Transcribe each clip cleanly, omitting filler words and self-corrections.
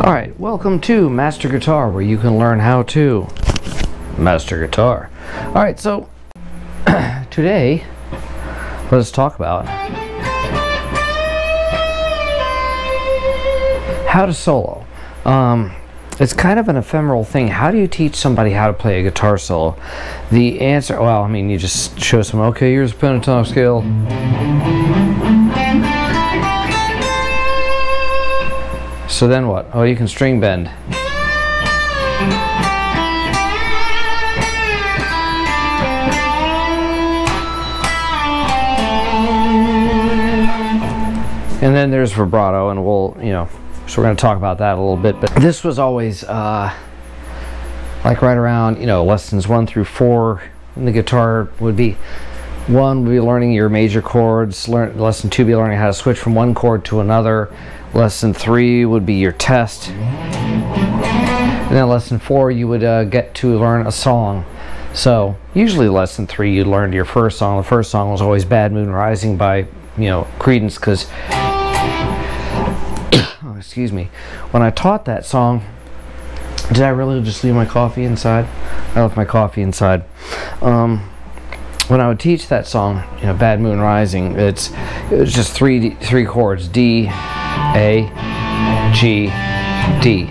Alright, welcome to Master Guitar, where you can learn how to master guitar. Alright, so today let's talk about how to solo. It's kind of an ephemeral thing. How do you teach somebody how to play a guitar solo? The answer, well, I mean, you just show someone, okay, here's a pentatonic scale. So then what? Oh, you can string bend. And then there's vibrato, and we'll, so we're going to talk about that a little bit. But this was always like right around, lessons 1 through 4 in the guitar would be, 1 would be learning your major chords, lesson 2 would be learning how to switch from one chord to another, lesson 3 would be your test, and then lesson 4 you would get to learn a song. So usually lesson 3 you learned your first song. The first song was always Bad Moon Rising by Creedence, because oh, excuse me, when I taught that song, did I really just leave my coffee inside? I left my coffee inside. When I would teach that song, Bad Moon Rising, it was just three chords: D, A, G, D.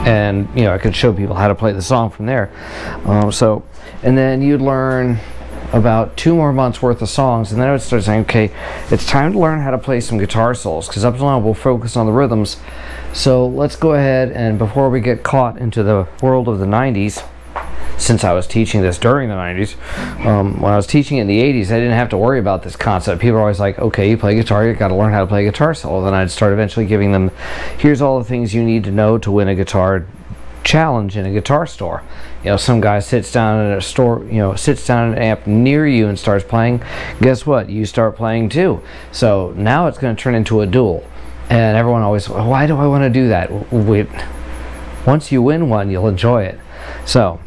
And I could show people how to play the song from there. And then you'd learn about 2 more months worth of songs, and then I would start saying, okay, it's time to learn how to play some guitar solos, because up until now we'll focus on the rhythms. So let's go ahead, and before we get caught into the world of the 90s, since I was teaching this during the 90s, when I was teaching in the 80s, I didn't have to worry about this concept. People were always like, okay, you play guitar, you got to learn how to play a guitar solo. Then I'd start eventually giving them, here's all the things you need to know to win a guitar challenge in a guitar store. Some guy sits down in a store, sits down in an amp near you and starts playing. Guess what? You start playing too. So now it's going to turn into a duel. And everyone always, why do I want to do that? Once you win one, you'll enjoy it. So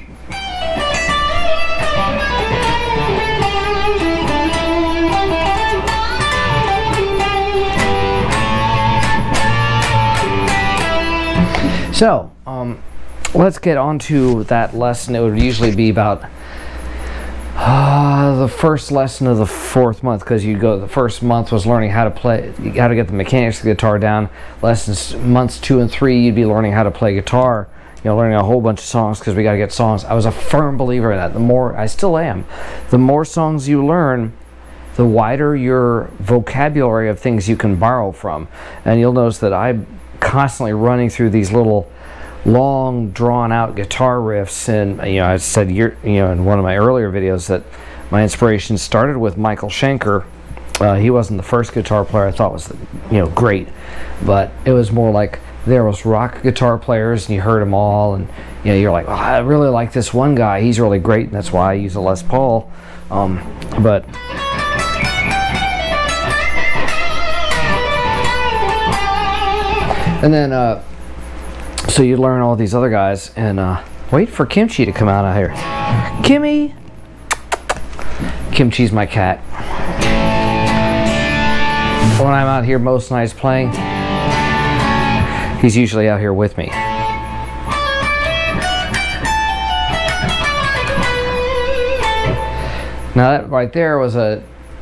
let's get on to that lesson. It would usually be about the first lesson of the 4th month, because the first month was learning how to play, how to get the mechanics of the guitar down. Lessons months 2 and 3, you'd be learning how to play guitar, learning a whole bunch of songs, because we got to get songs. I was a firm believer in that. I still am. The more songs you learn, the wider your vocabulary of things you can borrow from. And you'll notice that I'm constantly running through these little long drawn out guitar riffs, and I said in one of my earlier videos that my inspiration started with Michael Schenker. He wasn't the first guitar player I thought was great, but it was more like there was rock guitar players and you heard them all, and you're like, oh, I really like this one guy, he's really great, and that's why I use a Les Paul. And then so you learn all these other guys, and wait for Kimchi to come out of here. Kimmy! Kimchi's my cat. When I'm out here most nights playing, he's usually out here with me. Now that right there was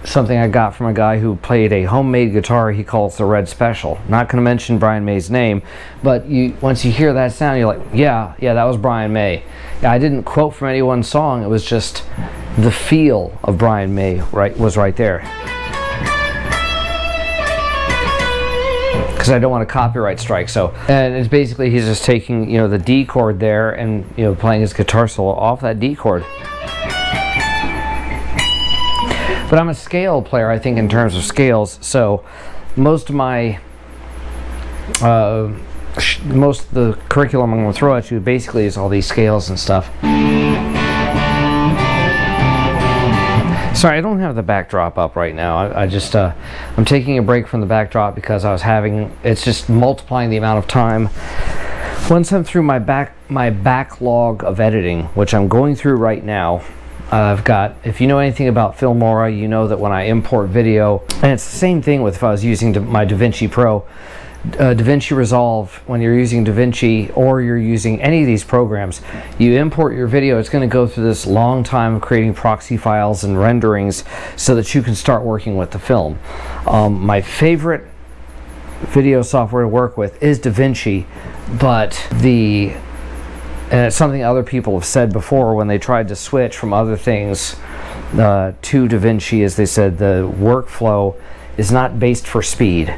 something I got from a guy who played a homemade guitar he calls the Red Special. Not going to mention Brian May's name, but once you hear that sound, you're like, yeah, that was Brian May. I didn't quote from any one song, it was just the feel of Brian May was right there. Because I don't want a copyright strike. And it's basically he's just taking the D chord there and playing his guitar solo off that D chord. But I'm a scale player, I think, in terms of scales. So most of my most of the curriculum I'm going to throw at you basically is all these scales and stuff. Sorry, I don't have the backdrop up right now. I'm taking a break from the backdrop because it's just multiplying the amount of time. Once I'm through my backlog of editing, which I'm going through right now, I've got, if you know anything about Filmora, you know that when I import video, and it's the same thing with if I was using my DaVinci Pro, DaVinci Resolve, when you're using DaVinci or you're using any of these programs, you import your video, it's going to go through this long time of creating proxy files and renderings so that you can start working with the film. My favorite video software to work with is DaVinci, but and it's something other people have said before when they tried to switch from other things to DaVinci, is they said the workflow is not based for speed.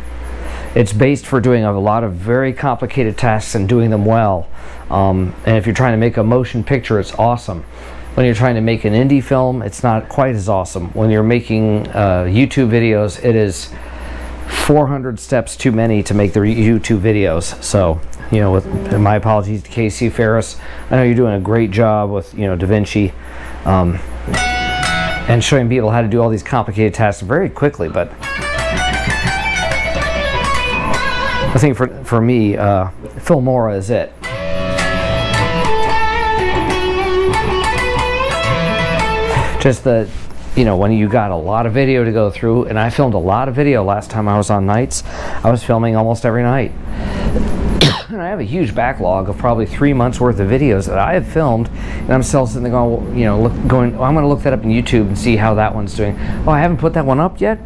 It's based for doing a lot of very complicated tasks and doing them well. And if you're trying to make a motion picture, it's awesome. When you're trying to make an indie film, it's not quite as awesome. When you're making YouTube videos, it is 400 steps too many to make the YouTube videos. So, you know, with my apologies to Casey Ferris, I know you're doing a great job with, you know, DaVinci and showing people how to do all these complicated tasks very quickly. But I think for me, Filmora is it. Just the, you know, when you got a lot of video to go through, and I filmed a lot of video last time I was on nights. I was filming almost every night. And I have a huge backlog of probably 3 months worth of videos that I have filmed, and I'm still sitting there going, you know, I'm going to look that up on YouTube and see how that one's doing. Oh, I haven't put that one up yet?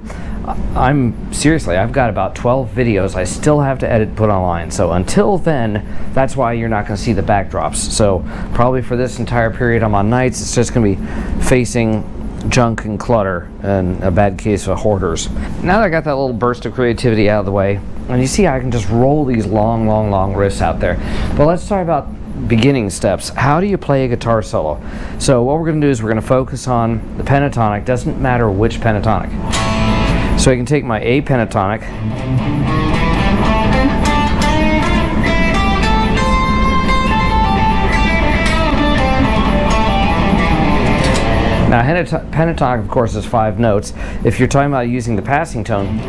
Seriously, I've got about 12 videos I still have to edit and put online. So until then, that's why you're not going to see the backdrops. So probably for this entire period I'm on nights, it's just going to be facing junk and clutter and a bad case of hoarders. Now that I got that little burst of creativity out of the way, and you see I can just roll these long riffs out there. But let's talk about beginning steps. How do you play a guitar solo? So what we're going to do is we're going to focus on the pentatonic. Doesn't matter which pentatonic. So I can take my A pentatonic, now pentatonic of course is 5 notes. If you're talking about using the passing tone,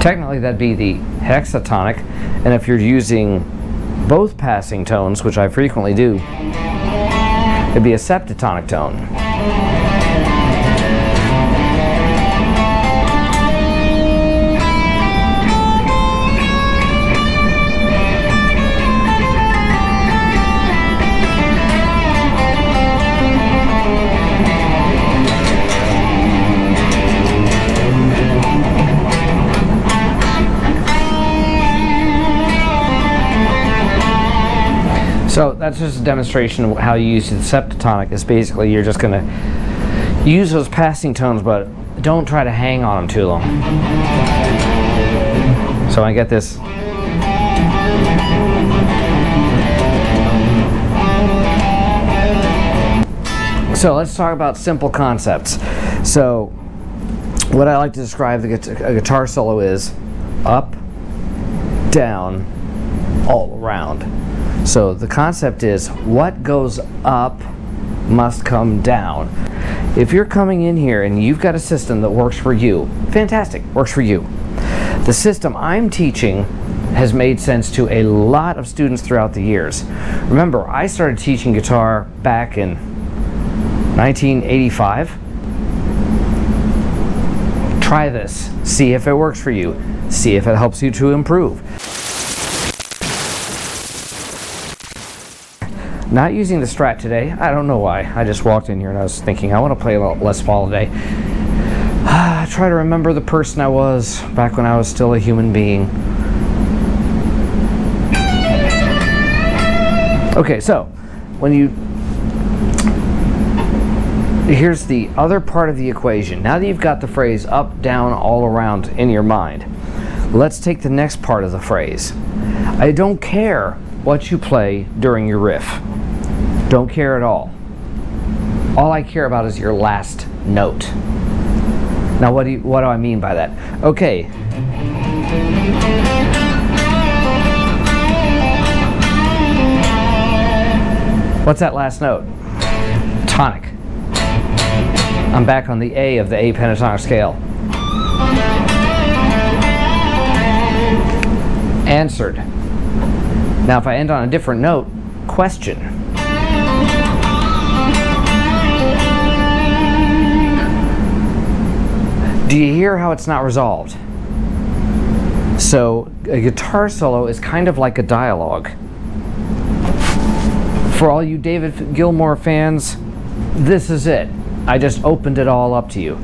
technically that'd be the hexatonic, and if you're using both passing tones, which I frequently do, it'd be a septatonic tone. So that's just a demonstration of how you use the septatonic. Is basically you're just going to use those passing tones, but don't try to hang on them too long. So I get this. So let's talk about simple concepts. So what I like to describe a guitar solo is up, down, all around. So the concept is what goes up must come down. If you're coming in here and you've got a system that works for you, fantastic, works for you. The system I'm teaching has made sense to a lot of students throughout the years. Remember, I started teaching guitar back in 1985. Try this, see if it works for you, see if it helps you to improve. Not using the Strat today. I don't know why. I just walked in here and I was thinking I want to play a Les Paul today. I try to remember the person I was back when I was still a human being. Okay, so when here's the other part of the equation. Now that you've got the phrase up, down, all around in your mind, let's take the next part of the phrase. I don't care what you play during your riff. Don't care at all. All I care about is your last note. Now what do I mean by that? Okay. What's that last note? Tonic. I'm back on the A of the A pentatonic scale. Answered. Now if I end on a different note, question. Do you hear how it's not resolved? So a guitar solo is kind of like a dialogue. For all you David Gilmour fans, this is it. I just opened it all up to you.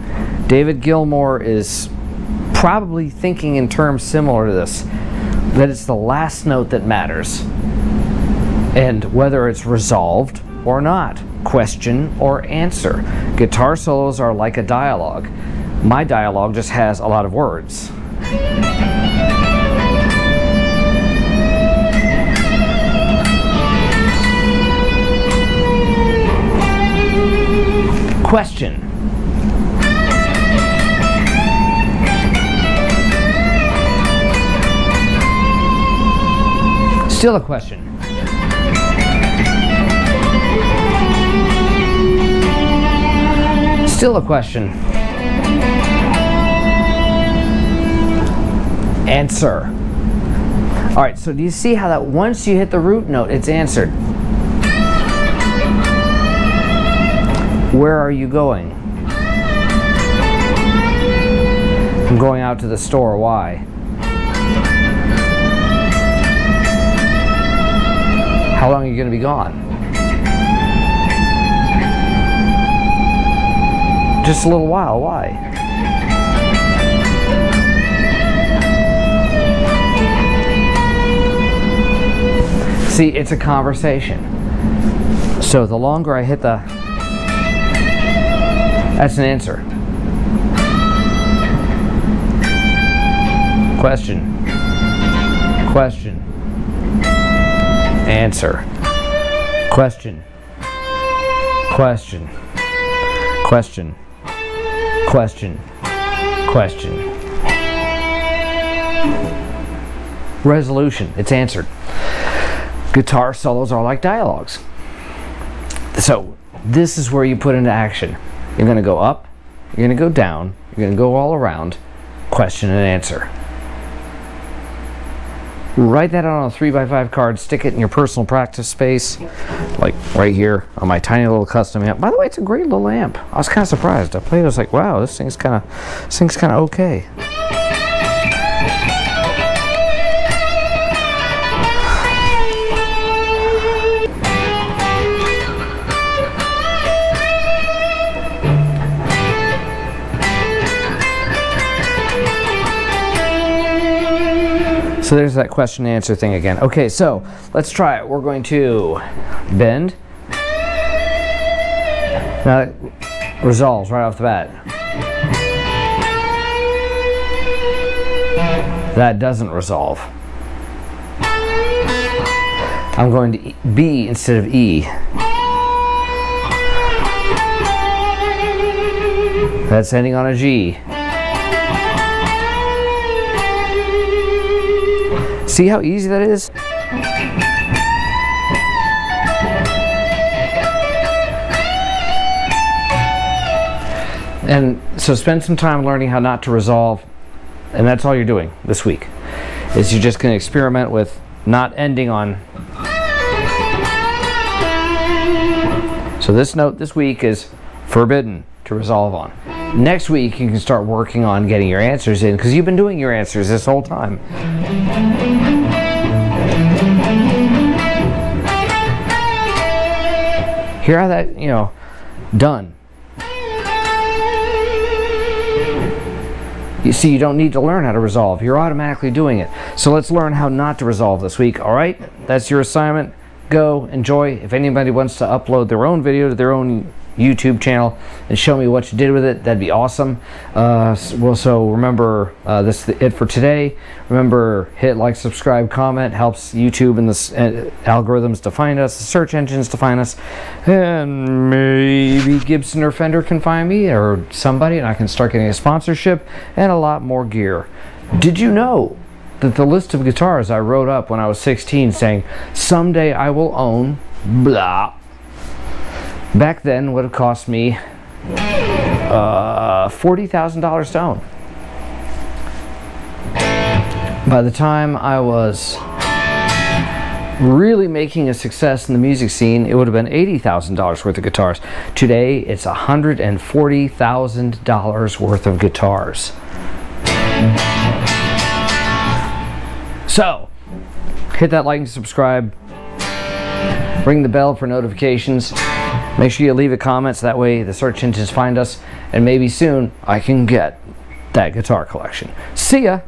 David Gilmour is probably thinking in terms similar to this, that it's the last note that matters, and whether it's resolved or not, question or answer. Guitar solos are like a dialogue. My dialogue just has a lot of words. Question. Still a question. Still a question. Answer. All right, so do you see how that once you hit the root note, it's answered? Where are you going? I'm going out to the store. Why? How long are you going to be gone? Just a little while. Why? See, it's a conversation. So the longer I hit the... That's an answer. Question. Question. Answer. Question. Question. Question. Question. Question. Resolution. It's answered. Guitar solos are like dialogues. So this is where you put into action. You're going to go up, you're going to go down, you're going to go all around, question and answer. Write that on a 3x5 card, stick it in your personal practice space, like right here on my tiny little custom amp. By the way, it's a great little amp. I was kind of surprised. I played it, I was like, wow, this thing's kind of okay. So there's that question and answer thing again. Okay, so let's try it. We're going to bend. Now it resolves right off the bat. That doesn't resolve. I'm going to B instead of E. That's ending on a G. See how easy that is? And so spend some time learning how not to resolve, and that's all you're doing this week, is you're just going to experiment with not ending on. So this note this week is forbidden to resolve on. Next week you can start working on getting your answers in, because you've been doing your answers this whole time. Hear how that, done. You see, you don't need to learn how to resolve. You're automatically doing it. So let's learn how not to resolve this week, all right? That's your assignment. Go, enjoy. If anybody wants to upload their own video to their own YouTube channel and show me what you did with it, that'd be awesome. So remember, this is it for today. Remember, hit like, subscribe, comment. Helps YouTube and the algorithms to find us, the search engines to find us, and maybe Gibson or Fender can find me, or somebody, and I can start getting a sponsorship and a lot more gear. Did you know that the list of guitars I wrote up when I was 16 saying someday I will own blah, back then would have cost me $40,000 to own. By the time I was really making a success in the music scene, it would have been $80,000 worth of guitars. Today it's $140,000 worth of guitars. So, hit that like and subscribe. Ring the bell for notifications. Make sure you leave a comment so that way the search engines find us. And maybe soon I can get that guitar collection. See ya!